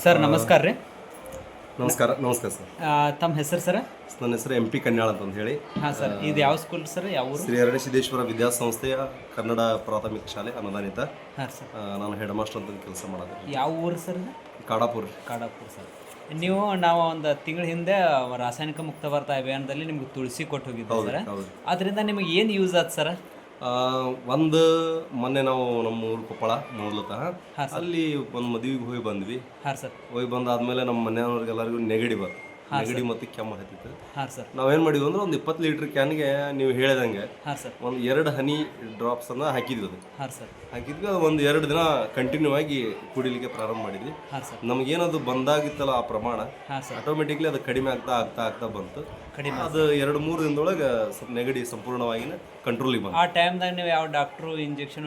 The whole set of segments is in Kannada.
ಸರ್ ನಮಸ್ಕಾರ ರೀ. ನಮಸ್ಕಾರ ನಮಸ್ಕಾರ ಸರ್. ತಮ್ಮ ಹೆಸರು ಸರ್? ನನ್ನ ಹೆಸರು MP ಕನ್ಯಾಳ್ ಅಂತ ಹೇಳಿ. ಹಾಂ ಸರ್, ಇದು ಯಾವ ಸ್ಕೂಲ್ ಸರ್? ಯಾವ ಊರು? ಶ್ರೀ ಅರಣ್ಯಸಿದ್ದೇಶ್ವರ ವಿದ್ಯಾಸಂಸ್ಥೆಯ ಕನ್ನಡ ಪ್ರಾಥಮಿಕ ಶಾಲೆ ಅನುದಾನಿತ. ಹಾಂ ಸರ್. ನಾನು ಹೆಡ್ ಮಾಸ್ಟರ್ ಅಂತ ಕೆಲಸ ಮಾಡೋದು. ಯಾವ ಊರು ಸರ್ ಇದು? ಕಾಡಾಪುರ. ಕಾಡಾಪುರ ಸರ್. ನಾವು ಒಂದು ತಿಂಗಳ ಹಿಂದೆ ರಾಸಾಯನಿಕ ಮುಕ್ತ ಭಾರತ ಅಭಿಯಾನದಲ್ಲಿ ನಿಮ್ಗೆ ತುಳಸಿ ಕೊಟ್ಟು ಹೋಗಿದ್ದೆ ಸರ್. ಅದರಿಂದ ನಿಮಗೆ ಏನು ಯೂಸ್ ಆಯ್ತು ಸರ್? ಒಂದು ಮೊನ್ನೆ ನಾವು ನಮ್ಮ ಊರು ಕೊಪ್ಪಳ ಮೂಲತಃ ಅಲ್ಲಿ ಒಂದು ಮದುವೆಗೆ ಹೋಗಿ ಬಂದ್ವಿ. ಹಾಂ ಸರ್. ಹೋಗಿ ಬಂದಾದ್ಮೇಲೆ ನಮ್ಮ ಮನೆಯವ್ರಿಗೆಲ್ಲರಿಗೂ ನೆಗಡಿ ಬಂತು. ನೆಗಡಿ ಮತ್ತು ಕೆಮ್ಮು ಹತ್ತಿತ್ತು. ಹಾಂ ಸರ್. ನಾವೇನು ಮಾಡಿದ್ವಿ ಅಂದ್ರೆ ಒಂದು 20 ಲೀಟ್ರ್ ಕ್ಯಾನ್ಗೆ ನೀವು ಹೇಳಿದಂಗೆ ಹಾಂ ಸರ್. ಒಂದು 2 ಹನಿ ಡ್ರಾಪ್ಸನ್ನು ಹಾಕಿದ್ವಿ. ಅದು ಹಾಂ ಸರ್. ಹಾಕಿದ್ವಿ. ಅದು ಒಂದು 2 ದಿನ ಕಂಟಿನ್ಯೂ ಆಗಿ ಕುಡಿಲಿಕ್ಕೆ ಪ್ರಾರಂಭ ಮಾಡಿದ್ವಿ. ಹಾಂ ಸರ್. ನಮಗೇನದು ಬಂದಾಗಿತ್ತಲ್ಲ ಆ ಪ್ರಮಾಣ ಹಾಂ ಸರ್. ಆಟೋಮೆಟಿಕ್ಲಿ ಅದು ಕಡಿಮೆ ಆಗ್ತಾ ಬಂತು. ಕಡಿಮೆ ಅದು 2-3 ದಿನದೊಳಗೆ ಸ್ವಲ್ಪ ನೆಗಡಿ ಸಂಪೂರ್ಣವಾಗಿ ಕಂಟ್ರೋಲಿಗೆ ಬಂತು. ಆ ಟೈಮ್ದಾಗ ನೀವು ಯಾವ ಡಾಕ್ಟ್ರು ಇಂಜೆಕ್ಷನ್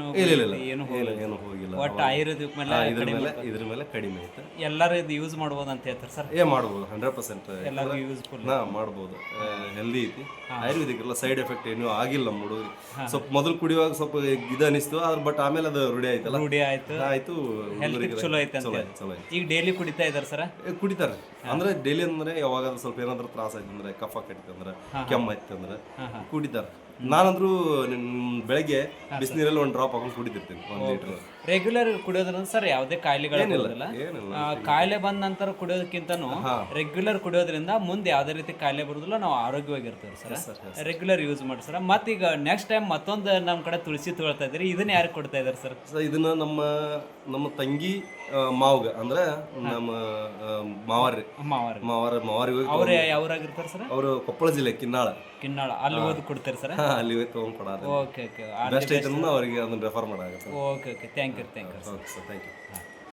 ಏನು ಹೋಗಿಲ್ಲ. ಒಟ್ಟು ಆಯುರ್ವೇದಿಕ್ ಮೇಲೆ ಇದ್ರ ಮೇಲೆ ಕಡಿಮೆ ಆಯ್ತು. ಎಲ್ಲರೂ ಇದು ಯೂಸ್ ಮಾಡ್ಬೋದು ಅಂತ ಹೇಳ್ತಾರೆ ಸರ್? ಮಾಡ್ಬೋದು 100% ಎಲ್ಲರಿಗೂ ಯೂಸ್ಫುಲ್ ಮಾಡ್ಬೋದು. ಹೆಲ್ದಿ ಐತಿ. ಆಯುರ್ವೇದಿಕ್ ಎಲ್ಲ ಸೈಡ್ ಎಫೆಕ್ಟ್ ಏನೂ ಆಗಿಲ್ಲ ನಮ್ಮ ಹುಡುಗರಿಗೆ. ಸ್ವಲ್ಪ ಮೊದಲು ಕುಡಿಯುವಾಗ ಸ್ವಲ್ಪ ಇದು ಅನಿಸ್ತು, ಬಟ್ ಆಮೇಲೆ ಅದು ರೂಢಿ ಆಯ್ತಲ್ಲ, ರೂಢಿ ಆಯ್ತು. ಹೆಲ್ತ್ ಚಲೋ ಐತೆ ಅಂತ. ಈಗ ಡೈಲಿ ಕುಡಿತಾ ಇದಾರೆ ಸರ್? ಕುಡಿತಾರೆ. ಅಂದ್ರೆ ಡೈಲಿ ಅಂದ್ರೆ ಯಾವಾಗ ಸ್ವಲ್ಪ ಏನಾದ್ರೂ ತ್ರಾಸ ಆಯ್ತು ಅಂದ್ರೆ, ಕಫ ಕಟ್ಟಿತಂದ್ರೆ, ಕೆಮ್ಮ ಆಯ್ತು ಅಂದ್ರೆ ಕುಡಿತಾರೆ. ನಾನಂದ್ರೂ ಬೆಳಗ್ಗೆ ಬಿಸಿನೀರಲ್ಲಿ 1 ಡ್ರಾಪ್ ಹಾಕೊಂಡು ಕುಡಿತಿರ್ತೀನಿ 1 ಲೀಟರ್. ರೆಗ್ಯುಲರ್ ಕುಡಿಯೋದ್ರಿಂದ ಸರ್ ಯಾವುದೇ ಕಾಯಿಲೆಗಳಿಲ್ಲ. ಕಾಯಿಲೆ ಬಂದ ನಂತರ ಕುಡಿಯೋದಕ್ಕಿಂತನೂ ರೆಗ್ಯುಲರ್ ಕುಡಿಯೋದ್ರಿಂದ ಮುಂದೆ ಯಾವುದೇ ರೀತಿ ಕಾಯಿಲೆ ಬರೋದಿಲ್ಲ, ನಾವು ಆರೋಗ್ಯವಾಗಿರ್ತೀವಿ ಸರ್. ರೆಗ್ಯುಲರ್ ಯೂಸ್ ಮಾಡಿ ಸರ್. ಮತ್ತೀಗ ನೆಕ್ಸ್ಟ್ ಟೈಮ್ ಮತ್ತೊಂದು ನಮ್ಮ ಕಡೆ ತುಳಸಿ ತೊಗೊಳ್ತಾ ಇದ್ದೀರಿ, ಇದನ್ನ ಯಾರಿಗೆ ಕೊಡ್ತಾ ಇದ್ದಾರೆ ಸರ್? ಇದನ್ನ ನಮ್ಮ ತಂಗಿ ಮಾವ್ಗ ಅಂದ್ರೆ ನಮ್ಮ ಮಾವಾರಿಗೆ. ಅವ್ರು ಯಾವ್ರಾಗಿರ್ತಾರೆ ಸರ್? ಅವರು ಕೊಪ್ಪಳ ಜಿಲ್ಲೆ ಕಿನ್ನಾಳ ಅಲ್ಲಿ ಓದಿ ಕೊಡ್ತಾರೆ ಸರ್? ಅಲ್ಲಿ ಹೋಗಿ ತೊಗೊಂಡು ಕೊಡೋದು. ಓಕೆ ಬೆಸ್ಟ್ ಐತೆ ಅವರಿಗೆ ಅದನ್ನ ರೆಫರ್ ಮಾಡಾಗುತ್ತೆ. Okay thank you. Thank you.